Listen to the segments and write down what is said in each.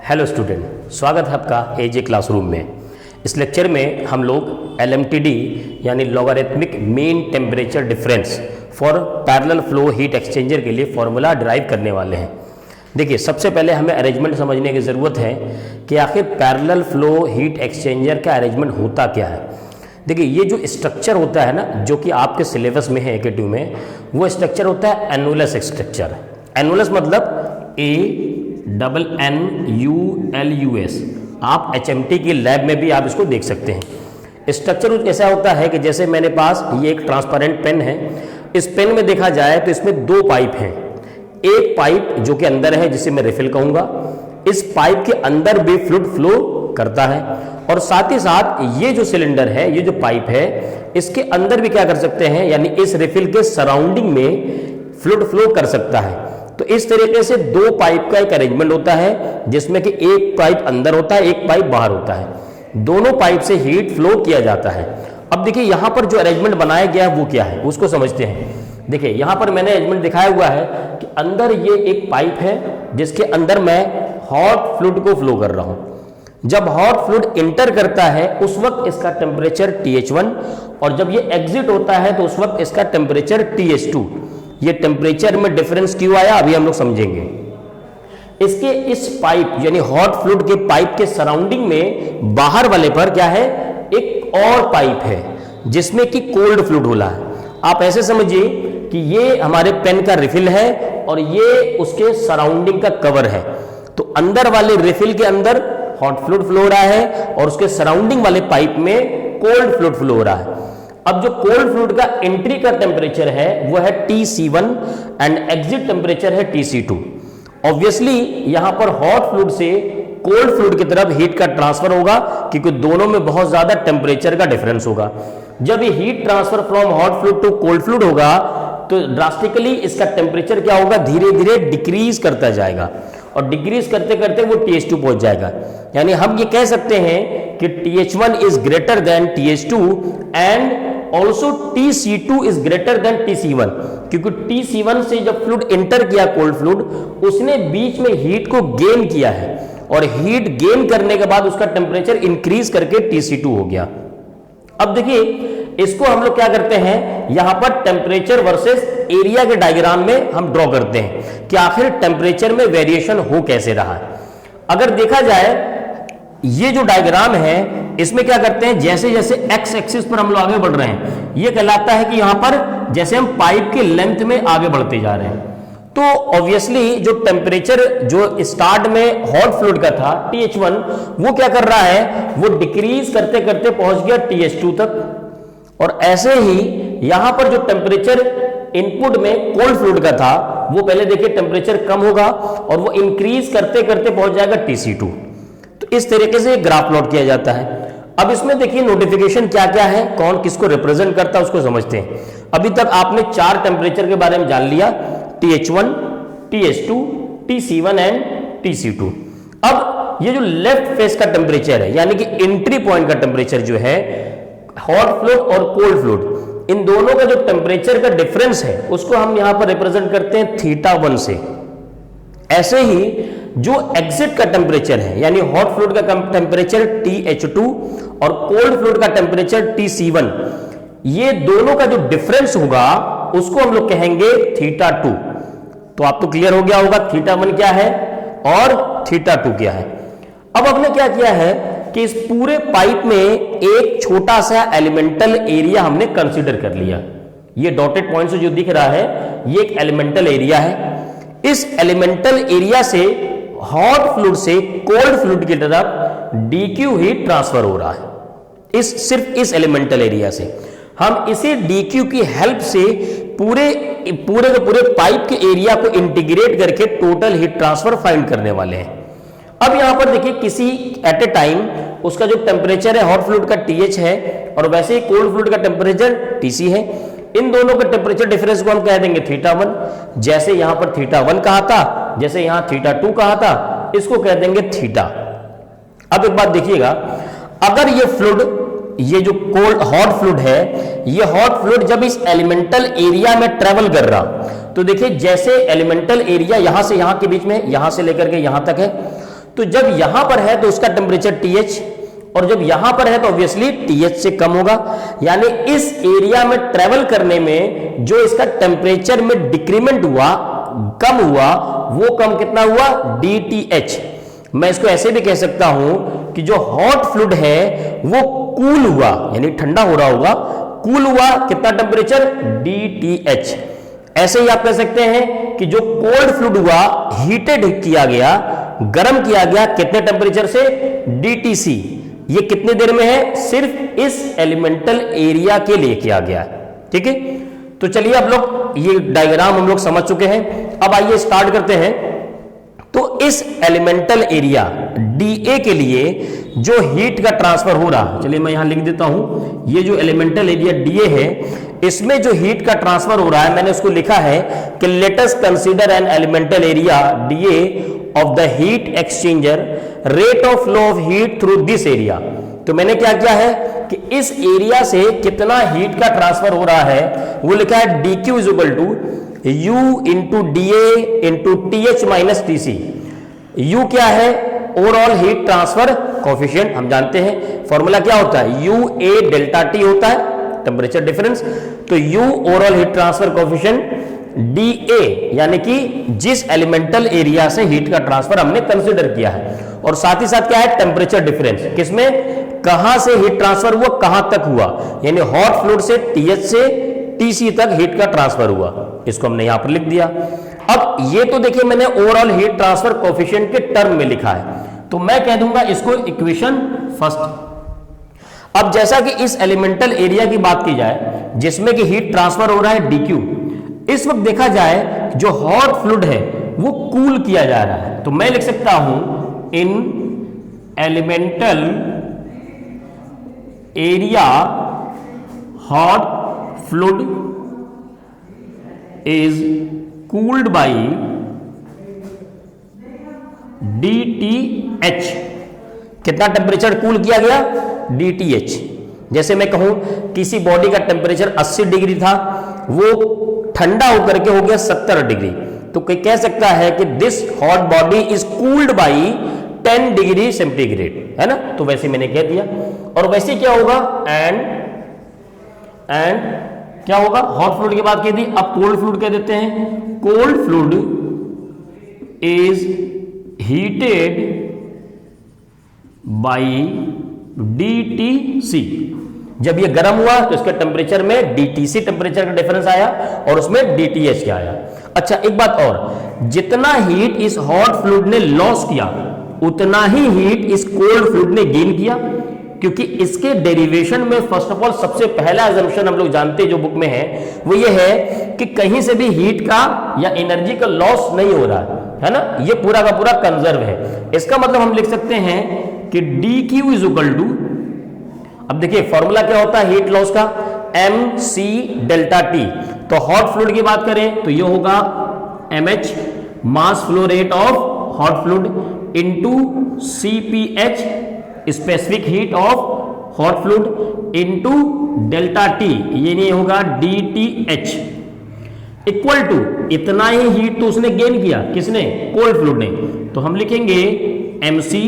Hello student, स्वागत है आपका एजे क्लासरूम में। इस लेक्चर में हम लोग LMTD यानी logarithmic mean temperature difference for parallel flow heat exchanger के लिए फॉर्मूला डिराइव करने वाले हैं। देखिए, सबसे पहले हमें अरेंजमेंट समझने की ज़रूरत है कि आखिर पैरेलल फ्लो हीट एक्सचेंजर का अरेंजमेंट होता क्या है। देखिए, ये जो स्ट्रक्चर होता है ना, जो कि आपके सिलेबस में है AK2 में, वो स्ट्रक्चर होता है एनुलस स्ट्रक्चर। एनुलस मतलब ANNULUS। आप HMT की लैब में भी आप इसको देख सकते हैं। स्ट्रक्चर ऐसा होता है कि जैसे मेरे पास ये एक ट्रांसपेरेंट पेन है। इस पेन में देखा जाए तो इसमें दो पाइप हैं। एक पाइप जो कि अंदर है, जिसे मैं रिफिल कहूँगा। इस पाइप के अंदर भी फ्लूइड फ्लो करता है, और साथ ही साथ ये जो सिलेंडर है, ये जो पाइप है, इसके अंदर भी क्या कर सकते हैं, यानी इस रिफिल के सराउंडिंग में फ्लूइड फ्लो कर सकता है। तो इस तरीके से दो पाइप का एक अरेंजमेंट होता है, जिसमें कि एक पाइप अंदर होता है, एक पाइप बाहर होता है। दोनों पाइप से हीट फ्लो किया जाता है। अब देखिए, यहां पर जो अरेंजमेंट बनाया गया है वो क्या है, उसको समझते हैं। देखिए, यहां पर मैंने अरेंजमेंट दिखाया हुआ है कि अंदर ये एक पाइप है, जिसके अंदर मैं हॉट फ्लूइड को फ्लो कर रहा हूं। जब हॉट फ्लूइड इंटर करता है उस वक्त इसका टेम्परेचर TH1, और जब ये एग्जिट होता है तो उस वक्त इसका टेम्परेचर TH2। ये टेम्परेचर में डिफरेंस क्यों आया, अभी हम लोग समझेंगे। इसके इस पाइप यानी हॉट फ्लूइड के पाइप के सराउंडिंग में बाहर वाले पर क्या है, एक और पाइप है जिसमें कि कोल्ड फ्लूइड होला है। आप ऐसे समझिए कि ये हमारे पेन का रिफिल है और ये उसके सराउंडिंग का कवर है। तो अंदर वाले रिफिल के अंदर हॉट फ्लूइड फ्लो हो रहा है और उसके सराउंडिंग वाले पाइप में कोल्ड फ्लूइड फ्लो हो रहा है। अब जो कोल्ड फ्लूइड का एंट्री का टेम्परेचर है वो है TC1 एंड एग्जिट टेम्परेचर है TC2। ऑब्वियसली यहां पर हॉट फ्लूइड से कोल्ड फ्लूइड की तरफ हीट का ट्रांसफर होगा, क्योंकि दोनों में बहुत ज्यादा टेम्परेचर का डिफरेंस होगा। जब ये heat transfer from hot fluid to cold fluid होगा तो ड्रास्टिकली इसका टेम्परेचर क्या होगा, धीरे धीरे डिक्रीज करता जाएगा, और डिक्रीज करते करते वो TH2 पहुंच जाएगा। यानी हम ये कह सकते हैं कि TH1 is greater than TH2 and also TC2 is greater than TC1, क्योंकि TC1 से जब फ्लूइड इंटर किया कोल्ड फ्लूइड, उसने बीच में हीट को गेन किया है, और हीट गेन करने के बाद उसका टेम्परेचर इंक्रीज करके TC2 हो गया। अब देखिए, इसको हम लोग क्या करते हैं, यहां पर टेम्परेचर वर्सेस एरिया के डायग्राम में हम ड्रॉ करते हैं कि आखिर टेम्परेचर में वेरिएशन हो कैसे रहा है। अगर देखा जाए ये जो डायग्राम है, इसमें क्या करते हैं, जैसे जैसे एक्स एक्सिस पर हम लोग आगे बढ़ रहे हैं, ये कहलाता है कि यहां पर जैसे हम पाइप के लेंथ में आगे बढ़ते जा रहे हैं। तो ऑब्वियसली जो टेम्परेचर जो स्टार्ट में हॉट फ्लूइड का था TH1, वो क्या कर रहा है, वो डिक्रीज करते करते पहुंच गया TH2 तक। और ऐसे ही यहां पर जो टेम्परेचर इनपुट में कोल्ड फ्लूइड का था, वो पहले देखिए टेम्परेचर कम होगा और वो इंक्रीज करते करते पहुंच जाएगा TC2। तो इस तरीके से ग्राफ प्लॉट किया जाता है। अब इसमें देखिए नोटिफिकेशन क्या क्या है, कौन किसको रिप्रेजेंट करता है, उसको समझते हैं। अभी तक आपने 4 टेम्परेचर के बारे में जान लिया, TH1, TH2, TC1 and TC2। अब ये जो लेफ्ट फेस का टेम्परेचर है, यानी कि एंट्री पॉइंट का टेम्परेचर जो है, हॉट फ्लूइड और कोल्ड फ्लूइड, इन दोनों का जो टेम्परेचर का डिफरेंस है उसको हम यहां पर रिप्रेजेंट करते हैं θ1 से। ऐसे ही जो एग्जिट का टेम्परेचर है, यानी हॉट फ्लूइड का टेम्परेचर TH2 और कोल्ड फ्लूइड का टेम्परेचर TC1, ये दोनों का जो डिफरेंस होगा उसको हम लोग कहेंगे θ2। तो आपको क्लियर हो गया होगा θ1 क्या है और θ2 क्या है। अब हमने क्या किया है कि इस पूरे पाइप में एक छोटा सा एलिमेंटल एरिया हमने कंसीडर कर लिया। ये डॉटेड पॉइंट से जो दिख रहा है, ये एक एलिमेंटल एरिया है। इस एलिमेंटल एरिया से हॉट फ्लूइड से कोल्ड फ्लूइड की तरफ DQ हीट ट्रांसफर हो रहा है। सिर्फ इस एलिमेंटल एरिया से हम इसी DQ की हेल्प से पूरे के पूरे पाइप के एरिया को इंटीग्रेट करके टोटल हीट ट्रांसफर फाइंड करने वाले हैं। अब यहां पर देखिए, किसी एट ए टाइम उसका जो टेम्परेचर है हॉट फ्लूइड का TH है, और वैसे ही कोल्ड फ्लूइड का टेम्परेचर TC है। इन दोनों के टेम्परेचर डिफरेंस को हम कह देंगे θ1। जैसे यहां पर θ1 कहा था, जैसे यहां θ2 कहा था, इसको कह देंगे θ। अब एक बात देखिएगा, अगर ये फ्लूइड, ये जो कोल्ड हॉट फ्लूइड है, ये हॉट फ्लूइड जब इस एलिमेंटल एरिया में ट्रेवल कर रहा, तो देखिए जैसे एलिमेंटल एरिया यहां से यहां के बीच में, यहां से लेकर के यहां तक है, तो जब यहां पर है तो उसका टेम्परेचर TH, और जब यहां पर है तो ऑब्वियसली TH से कम होगा। यानी इस एरिया में ट्रेवल करने में जो इसका टेम्परेचर में डिक्रीमेंट हुआ, कम हुआ, वो कम कितना हुआ, DTH। मैं इसको ऐसे भी कह सकता हूं कि जो हॉट फ्लूइड है वो कूल हुआ, यानी ठंडा हो रहा होगा, कूल हुआ, कितना टेम्परेचर, DTH। ऐसे ही आप कह सकते हैं कि जो कोल्ड फ्लूइड हुआ, हीटेड किया गया, गर्म किया गया, कितने टेम्परेचर से, DTC। ये कितनी देर में है, सिर्फ इस एलिमेंटल एरिया के लिए किया गया है। ठीक है, तो चलिए अब लोग ये डायग्राम हम लोग समझ चुके हैं। अब आइए स्टार्ट करते हैं। तो इस एलिमेंटल एरिया DA के लिए जो हीट का ट्रांसफर हो रहा, चलिए मैं यहां लिख देता हूं, ये जो एलिमेंटल एरिया DA है, इसमें जो हीट का ट्रांसफर हो रहा है, मैंने उसको लिखा है कि let us consider N elemental area DA of the heat exchanger, rate of flow of heat through this area. तो मैंने क्या किया है कि इस एरिया से कितना हीट का ट्रांसफर हो रहा है वो लिखा है dq is equal to U into DA into TH minus TC। U क्या है, ओवरऑल हीट ट्रांसफर कोफिशिएंट, हम जानते हैं फॉर्मूला क्या होता है, UA डेल्टा T होता है, टेम्परेचर डिफरेंस। तो U overall heat transfer coefficient, DA यानी कि जिस एलिमेंटल एरिया से हीट का ट्रांसफर हमने कंसीडर किया है, और साथ ही साथ क्या है, टेम्परेचर डिफरेंस, किसमें, कहां से हीट ट्रांसफर हुआ, कहां तक हुआ, यानी हॉट फ्लूइड से TH से TC तक हीट का ट्रांसफर हुआ, इसको हमने यहां पर लिख दिया। अब ये तो देखिए मैंने ओवरऑल हीट ट्रांसफर कोफिशिएंट के टर्म में लिखा है, तो मैं कह दूंगा इसको इक्वेशन फर्स्ट। अब जैसा कि इस एलिमेंटल एरिया की बात की जाए जिसमें कि हीट ट्रांसफर हो रहा है DQ, इस वक्त देखा जाए जो हॉट फ्लूइड है वो कूल किया जा रहा है, तो मैं लिख सकता हूं in elemental area hot fluid is cooled by DTH। कितना टेम्परेचर कूल किया गया, DTH। जैसे मैं कहूं किसी बॉडी का टेम्परेचर 80 डिग्री था, वो ठंडा होकर के हो गया 70 डिग्री, तो कोई कह सकता है कि this hot body is cooled by 10 degree centigrade, है ना। तो वैसे मैंने कह दिया, और वैसे क्या होगा, एंड क्या होगा, हॉट फ्लूइड की बात की थी, अब कोल्ड फ्लूइड कह देते हैं, cold fluid is heated bye DTC। जब ये गर्म हुआ तो इसके टेम्परेचर में DTC टेम्परेचर का डिफरेंस आया और उसमें DTH क्या आया। अच्छा एक बात और, जितना हीट इस हॉट फ्लूइड ने लॉस किया उतना ही हीट इस कोल्ड फ्लूइड ने गेन किया, क्योंकि इसके डेरिवेशन में फर्स्ट ऑफ ऑल सबसे पहला अजम्पशन हम लोग जानते हैं जो बुक में है वो ये है कि कहीं से भी हीट का या एनर्जी का लॉस नहीं हो रहा है ना, ये पूरा का पूरा कंजर्व है। इसका मतलब हम लिख सकते हैं कि DQ इज इक्वल टू, अब देखिए फॉर्मूला क्या होता है हीट लॉस का, MC डेल्टा T। तो हॉट फ्लूइड की बात करें तो ये होगा MH mass flow rate of hot fluid into CPH specific heat of hot fluid into delta T, ये नहीं होगा DTH इक्वल टू इतना ही हीट तो उसने गेन किया, किसने, कोल्ड फ्लूइड ने। तो हम लिखेंगे MC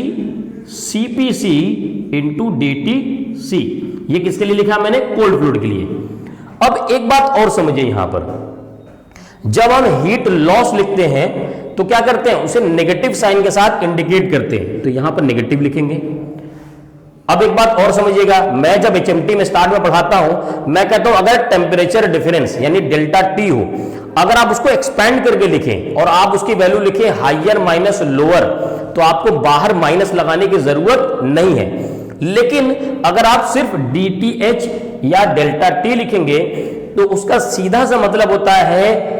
CPC इंटू DTC। ये किसके लिए लिखा मैंने, कोल्ड फ्लूइड के लिए। अब एक बात और समझिए, यहां पर जब हम हीट लॉस लिखते हैं तो क्या करते हैं, उसे नेगेटिव साइन के साथ इंडिकेट करते हैं, तो यहां पर नेगेटिव लिखेंगे। अब एक बात और समझिएगा, मैं जब HMT में स्टार्ट में पढ़ाता हूं, मैं कहता हूं अगर टेम्परेचर डिफरेंस यानी डेल्टा T हो, अगर आप उसको एक्सपेंड करके लिखें और आप उसकी वैल्यू लिखें हाइयर माइनस लोअर, तो आपको बाहर माइनस लगाने की जरूरत नहीं है। लेकिन अगर आप सिर्फ DTH या डेल्टा T लिखेंगे तो उसका सीधा सा मतलब होता है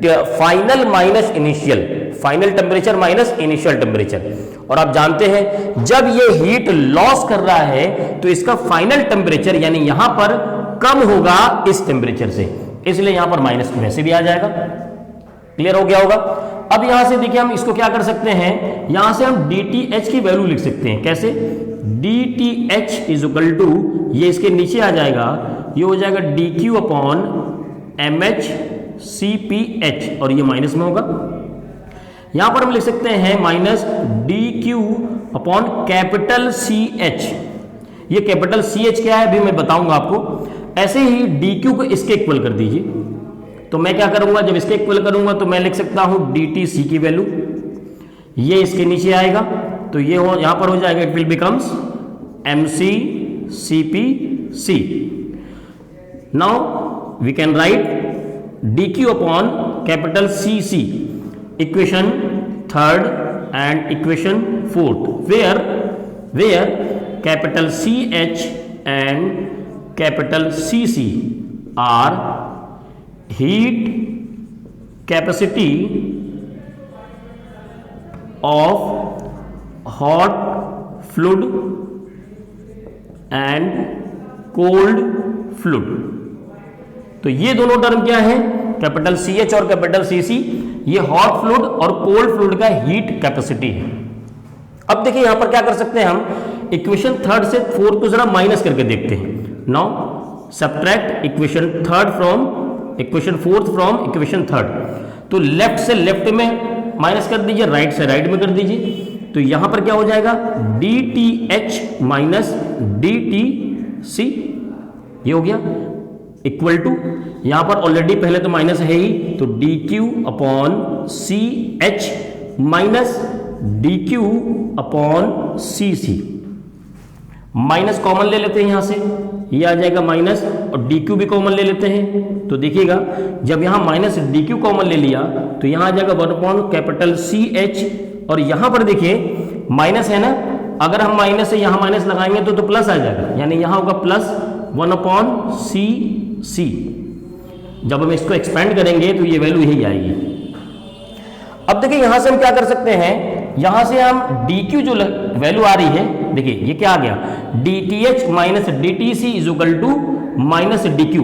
final minus initial, final temperature minus initial temperature. और आप जानते हैं जब ये हीट लॉस कर रहा है तो इसका फाइनल टेम्परेचर यानी यहां पर कम होगा इस टेम्परेचर से, इसलिए यहां पर माइनस वैसे भी आ जाएगा। क्लियर हो गया होगा। अब यहां से देखिए हम इसको क्या कर सकते हैं, यहां से हम DTH की वैल्यू लिख सकते हैं, कैसे, DTH इज इक्वल टू, ये इसके नीचे आ जाएगा, ये हो जाएगा DQ अपॉन MH CPH, और ये माइनस में होगा। यहां पर हम लिख सकते हैं minus D Q upon capital C H. ये कैपिटल सी एच क्या है अभी मैं बताऊंगा आपको। ऐसे ही डी क्यू को इसके इक्वल कर दीजिए। तो मैं क्या करूंगा, जब इसके इक्वल करूंगा तो मैं लिख सकता हूं डी टी सी की वैल्यू, ये इसके नीचे आएगा तो ये हो यहां पर हो जाएगा, it will becomes M C C P C. Now we can write d Q upon capital C C, equation third and equation fourth, where capital C H and capital C C are heat capacity of hot fluid and cold fluid। तो ये दोनों term क्या है, capital C H और capital C सी, ये hot fluid और cold fluid का heat capacity है। अब देखिए यहां पर क्या कर सकते हैं हम, इक्वेशन थर्ड से फोर्थ को जरा माइनस करके देखते हैं। Now subtract equation third from equation fourth from equation third. तो लेफ्ट से लेफ्ट में माइनस कर दीजिए, राइट से राइट में कर दीजिए। तो यहां पर क्या हो जाएगा, D T H minus D T C, ये हो गया इक्वल टू, यहां पर ऑलरेडी पहले तो माइनस है ही, तो D Q upon C H minus D Q upon C C. Minus common ले लेते हैं यहां से, ये आ जाएगा माइनस, और डी क्यू भी कॉमन ले लेते हैं। तो देखिएगा जब यहां माइनस डी क्यू कॉमन ले लिया तो यहां आ जाएगा 1 अपॉन कैपिटल सी एच, और यहां पर देखिए माइनस है ना, अगर हम माइनस से यहां माइनस लगाएंगे तो प्लस आ जाएगा, यानी यहां होगा प्लस 1 अपॉन सी सी। जब हम इसको एक्सपेंड करेंगे तो ये वैल्यू यही आएगी। अब देखिए यहां से हम क्या कर सकते हैं, यहां से हम डी क्यू जो वैल्यू आ रही है, देखिए ये क्या आ गया, d T H minus D T C is equal to minus D q.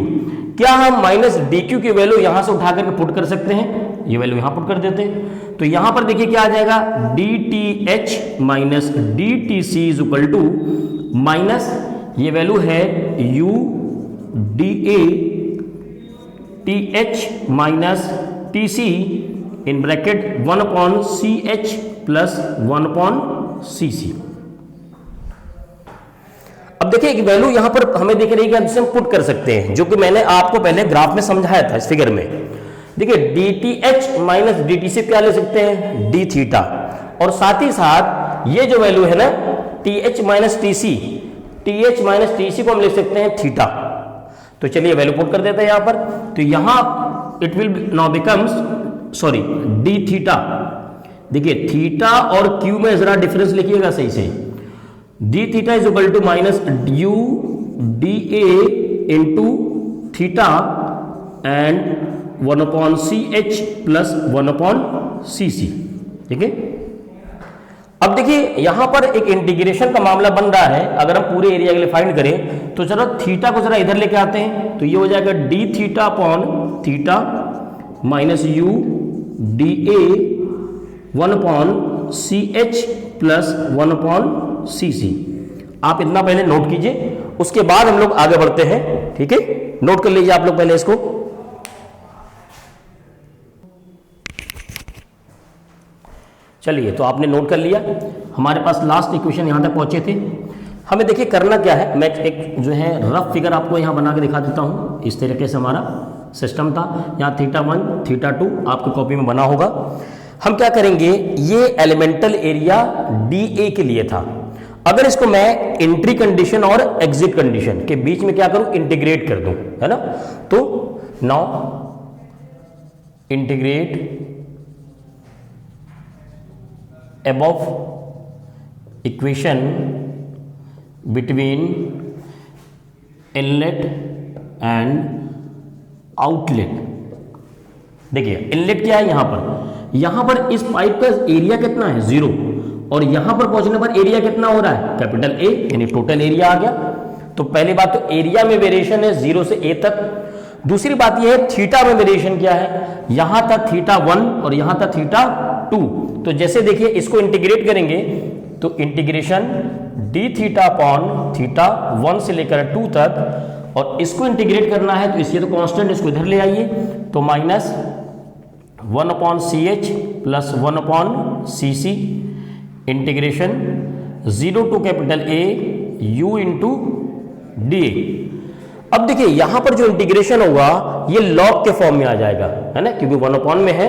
क्या हम माइनस डी क्यू की वैल्यू यहां से उठा करके पुट कर सकते हैं, ये वैल्यू यहां पुट कर देते हैं। तो यहां पर देखिए क्या आ जाएगा, D T H minus D T C is equal to minus, ये वैल्यू है U D A T H minus T C in bracket 1 upon C H plus 1 upon C C. अब देखिए एक वैल्यू यहां पर हमें दिख रही है, जिसे हम पुट कर सकते हैं, जो कि मैंने आपको पहले ग्राफ में समझाया था इस फिगर में। देखिए d T H minus D T C क्या ले सकते हैं, डी थीटा, और साथ ही साथ ये जो वैल्यू है ना T H minus T C, T H minus T C को हम लिख सकते हैं थीटा। तो चलिए वैल्यू पुट कर देते हैं यहां पर। तो यहां it will now becomes sorry d theta, देखिए थीटा और क्यू में जरा डिफरेंस लिखिएगा सही से, d theta is equal to minus U D A into theta and 1 upon C H plus 1 upon C C. ठीक है, अब देखिए यहां पर एक इंटीग्रेशन का मामला बन रहा है। अगर हम पूरे एरिया के लिए फाइंड करें तो चलो थीटा को जरा इधर लेके आते हैं, तो ये हो जाएगा d theta upon theta minus U D A 1 upon C H plus 1 upon C C. आप इतना पहले नोट कीजिए, उसके बाद हम लोग आगे बढ़ते हैं। ठीक है, नोट कर लीजिए आप लोग पहले इसको। चलिए, तो आपने नोट कर लिया, हमारे पास लास्ट इक्वेशन यहां तक पहुंचे थे। हमें देखिए करना क्या है, मैं एक जो है रफ फिगर आपको यहां बना के दिखा देता हूं। इस तरीके से हमारा सिस्टम था, यहाँ थीटा 1 थीटा 2 आपकी कॉपी में बना होगा। हम क्या करेंगे, ये एलिमेंटल एरिया डी ए के लिए था। अगर इसको मैं एंट्री कंडीशन और एग्जिट कंडीशन के बीच में क्या करूं, इंटीग्रेट कर दूं, है ना। तो now integrate above equation between inlet and outlet. देखिए इनलेट क्या है, यहां पर इस पाइप का एरिया कितना है, 0, और यहां पर पहुंचने पर एरिया कितना हो रहा है, कैपिटल ए, यानी टोटल एरिया आ गया। तो पहली बात तो एरिया में वेरिएशन है 0 से a तक। दूसरी बात यह है थीटा में वेरिएशन क्या है, यहां था थीटा 1 और यहां था थीटा 2। तो जैसे देखिए इसको इंटीग्रेट करेंगे तो integration D theta upon theta 1 से लेकर 2 तक, और इसको इंटीग्रेट करना है तो इसलिए तो कांस्टेंट, इसको इधर ले आइए, तो minus 1/CH plus 1/CC integration 0 to capital A U into dA। अब देखिए यहां पर जो इंटीग्रेशन होगा ये log के फॉर्म में आ जाएगा, है ना, क्योंकि 1/, में है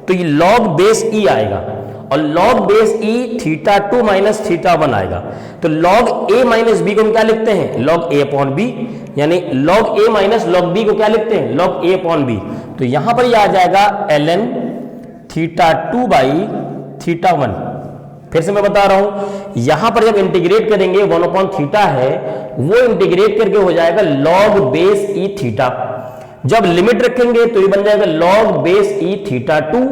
तो ये log बेस E आएगा और log बेस E θ2 माइनस θ1 आएगा। तो log A माइनस B को हम क्या लिखते हैं, log A/B, यानी log A minus log B को क्या लिखते हैं, log A/B। तो यहां पर ये आ जाएगा ln θ2 बाई θ1। फिर से मैं बता रहा हूं, यहां पर जब इंटीग्रेट करेंगे 1/θ है वो इंटीग्रेट करके हो जाएगा log बेस E θ। जब लिमिट रखेंगे तो ये बन जाएगा log base E θ2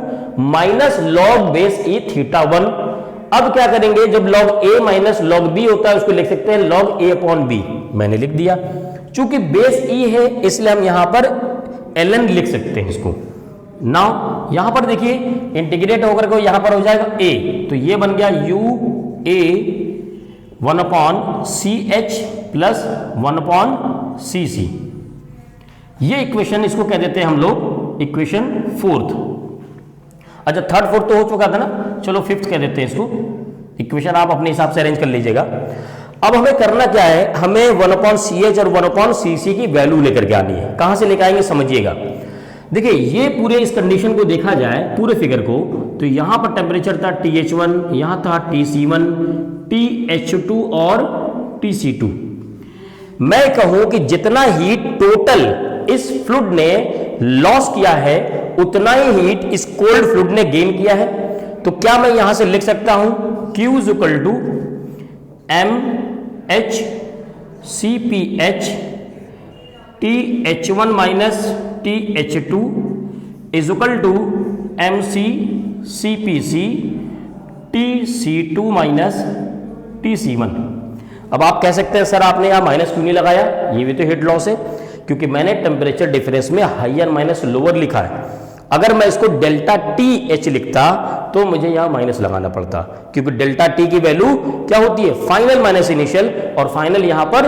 minus log base E θ1। अब क्या करेंगे, जब log A minus log B होता है उसको लिख सकते हैं log A/B। मैंने लिख दिया, चूंकि बेस E है इसलिए हम यहां पर ln लिख सकते हैं इसको। नाउ यहां पर देखिए इंटीग्रेट होकर के यहां पर हो जाएगा A, तो ये बन गया UA 1/CH प्लस 1/CC। ये इक्वेशन, इसको कह देते हैं हम लोग इक्वेशन 4th। अच्छा 3rd 4th तो हो चुका था ना, चलो 5th कह देते हैं इसको। इक्वेशन आप अपने हिसाब से अरेंज कर लीजिएगा। अब हमें करना क्या है, हमें 1/CH और 1/CC की वैल्यू लेकर के आनी है। कहां से लेकर आएंगे समझिएगा। देखिए ये पूरे इस कंडीशन को देखा जाए पूरे फिगर को, तो यहां पर टेम्परेचर था TH1, यहां था TC1, TH2 और TC2। मैं कहूं कि जितना हीट टोटल इस फ्लूइड ने लॉस किया है उतना ही हीट इस कोल्ड फ्लूइड ने गेन किया है। तो क्या मैं यहां से लिख सकता हूं Q is equal to MHCpH TH1 minus TH2 is equal to MCCpC TC2 minus TC1। अब आप कह सकते हैं सर आपने यहां माइनस क्यों नहीं लगाया, ये भी तो हीट लॉस है, क्योंकि मैंने टेम्परेचर डिफरेंस में हायर माइनस लोअर लिखा है। अगर मैं इसको डेल्टा TH लिखता तो मुझे यहां माइनस लगाना पड़ता, क्योंकि डेल्टा T की वैल्यू क्या होती है, फाइनल माइनस इनिशियल, और फाइनल यहां पर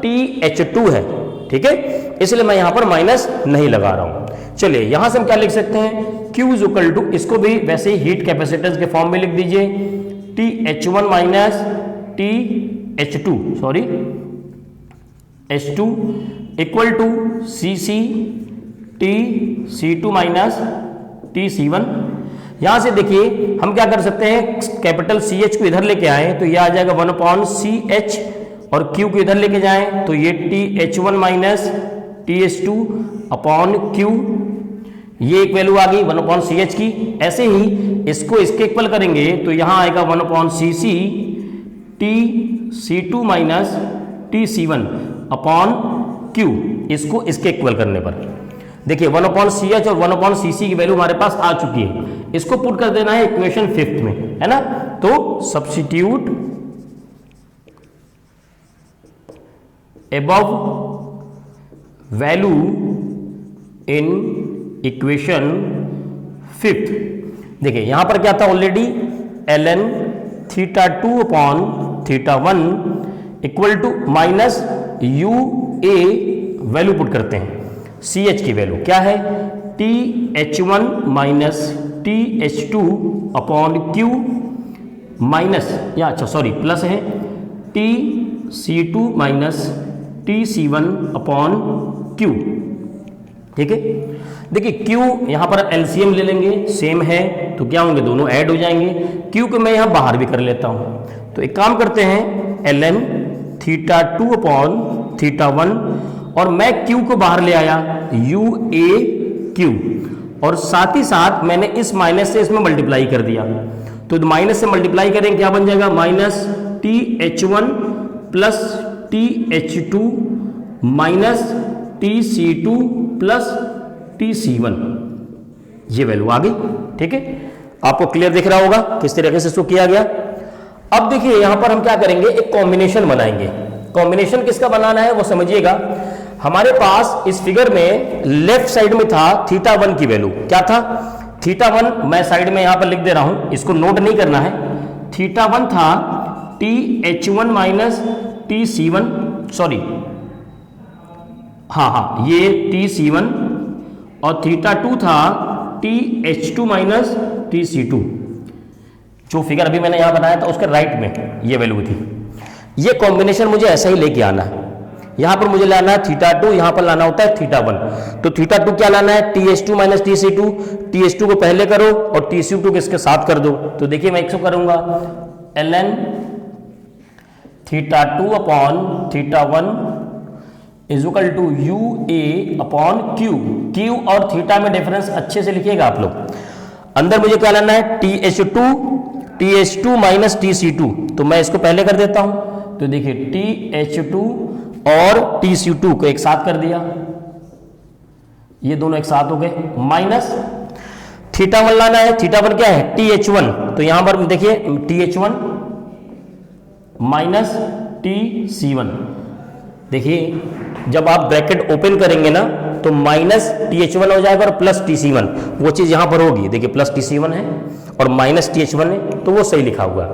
TH2 है, ठीक है, इसलिए मैं यहां पर माइनस नहीं लगा रहा हूं। चलिए यहां से हम क्या लिख सकते हैं, Q इज इक्वल टू, इसको भी वैसे ही हीट कैपेसिटेंस के फॉर्म में लिख दीजिए, TH1 minus TH2 sorry H2 equal to CC TC2 minus TC1। यहां से देखिए हम क्या कर सकते हैं, कैपिटल CH को इधर लेके आए तो ये आ जाएगा 1/CH, और Q को इधर लेके जाएं तो ये TH1 minus TH2 upon Q, ये एक वैल्यू आ गई 1/CH की। ऐसे ही इसको इसके इक्वल करेंगे तो यहां आएगा 1/CC TC2 minus TC1 upon Q, इसको इसके इक्वल करने पर देखिए 1/CH और 1/CC की वैल्यू हमारे पास आ चुकी है। इसको पुट कर देना है इक्वेशन 5th में, है ना। तो substitute above value in equation 5th। देखिए यहां पर क्या था already, ln θ2 upon θ1 equal to minus UA, value put करते हैं, CH की वैल्यू क्या है, TH1 minus TH2 upon Q minus, या अच्छा सॉरी प्लस है, TC2 minus TC1 upon Q, ठीक है। देखिए Q यहां पर LCM ले लेंगे, सेम है तो क्या होंगे, दोनों ऐड हो जाएंगे। Q को मैं यहां बाहर भी कर लेता हूं, तो एक काम करते हैं ln θ2 अपॉन θ1, और मैं Q को बाहर ले आया UAQ, और साथ ही साथ मैंने इस माइनस से इसमें मल्टीप्लाई कर दिया, तो माइनस से मल्टीप्लाई करें क्या बन जाएगा, minus TH1 plus TH2 minus TC2 plus TC1, ये वैल्यू आ गई, ठीक है। आपको क्लियर दिख रहा होगा किस तरीके से इसको किया गया। अब देखिए यहां पर हम क्या करेंगे, एक कॉम्बिनेशन बनाएंगे। कॉम्बिनेशन किसका बनाना है वो समझिएगा। हमारे पास इस फिगर में लेफ्ट साइड में था θ1 की वैल्यू, क्या था, θ1 मैं साइड में यहां पर लिख दे रहा हूं, इसको नोट नहीं करना है। θ1 था TH1 माइनस TC1, सॉरी हाँ ये TC1, और θ2 था TH2 माइनस TC2, जो फिगर अभी मैंने यहां बनाया था उसके राइट में ये वैल्यू थी। ये कॉम्बिनेशन मुझे ऐसा ही लेके आना है। यहां पर मुझे लाना है θ2, यहां पर लाना होता है θ1। तो θ2 क्या लाना है, TH2 माइनस TC2। TH2 को पहले करो और TC2 को इसके साथ कर दो। तो देखिए मैं इसको करूंगा ln θ2 upon θ1 is equal to UA upon Q और थीटा में डिफरेंस अच्छे से लिखिएगा आप लोग। अंदर मुझे क्या लाना है, TH2 माइनस TC2। तो मैं इसको पहले कर देता हूं। तो देखिए TH2 और TC2 को एक साथ कर दिया, ये दोनों एक साथ हो गए, माइनस θ1 लाना है। θ1 क्या है, TH1। तो यहां पर देखिए TH1 माइनस TC1। देखिए जब आप ब्रैकेट ओपन करेंगे ना तो माइनस TH1 हो जाएगा और प्लस TC1, वो चीज यहां पर होगी। देखिए प्लस TC1 है और माइनस TH1 है, तो वो सही लिखा हुआ है।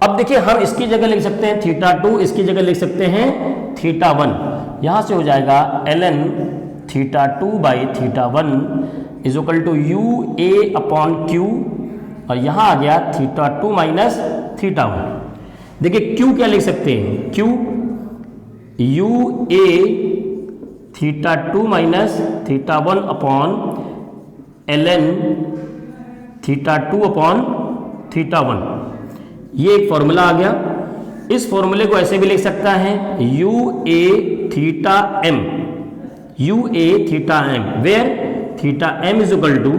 अब देखिए हम इसकी जगह लिख सकते हैं θ2, इसकी जगह लिख सकते हैं θ1। यहां से हो जाएगा ln θ2 by θ1 is equal to UA upon Q, और यहां आ गया θ2 माइनस θ1। देखिए Q क्या लिख सकते हैं, Q UA θ2 minus θ1 upon ln θ2 upon θ1। ये एक फॉर्मूला आ गया। इस फॉर्मूले को ऐसे भी लिख सकता है UA θm, UA θm, where θm is equal to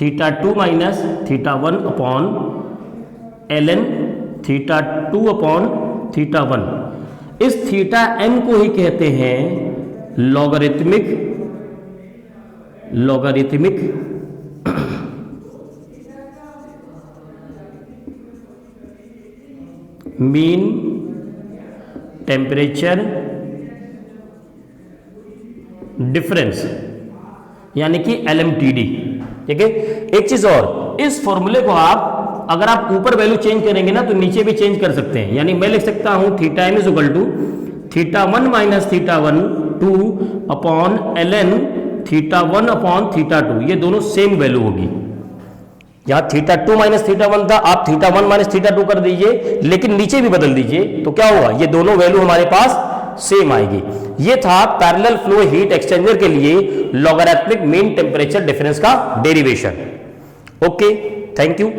θ2 minus θ1 upon ln θ2 upon θ1। इस θm को ही कहते हैं लॉगरिथमिक मीन टेम्परेचर डिफरेंस, यानी कि LMTD। ठीक है, एक चीज और, इस फॉर्मूले को आप अगर आप ऊपर वैल्यू चेंज करेंगे ना तो नीचे भी चेंज कर सकते हैं। यानी मैं लिख सकता हूं θm is equal to θ1 minus θ1 2 upon ln θ1 upon θ2। ये दोनों सेम वैल्यू होगी। यहां θ2 माइनस θ1 था, आप θ1 माइनस θ2 कर दीजिए, लेकिन नीचे भी बदल दीजिए तो क्या होगा, ये दोनों वैल्यू हमारे पास सेम आएगी। ये था पैरेलल फ्लो हीट एक्सचेंजर के लिए लॉगरिथमिक मीन टेम्परेचर डिफरेंस का डेरिवेशन। Okay, thank you.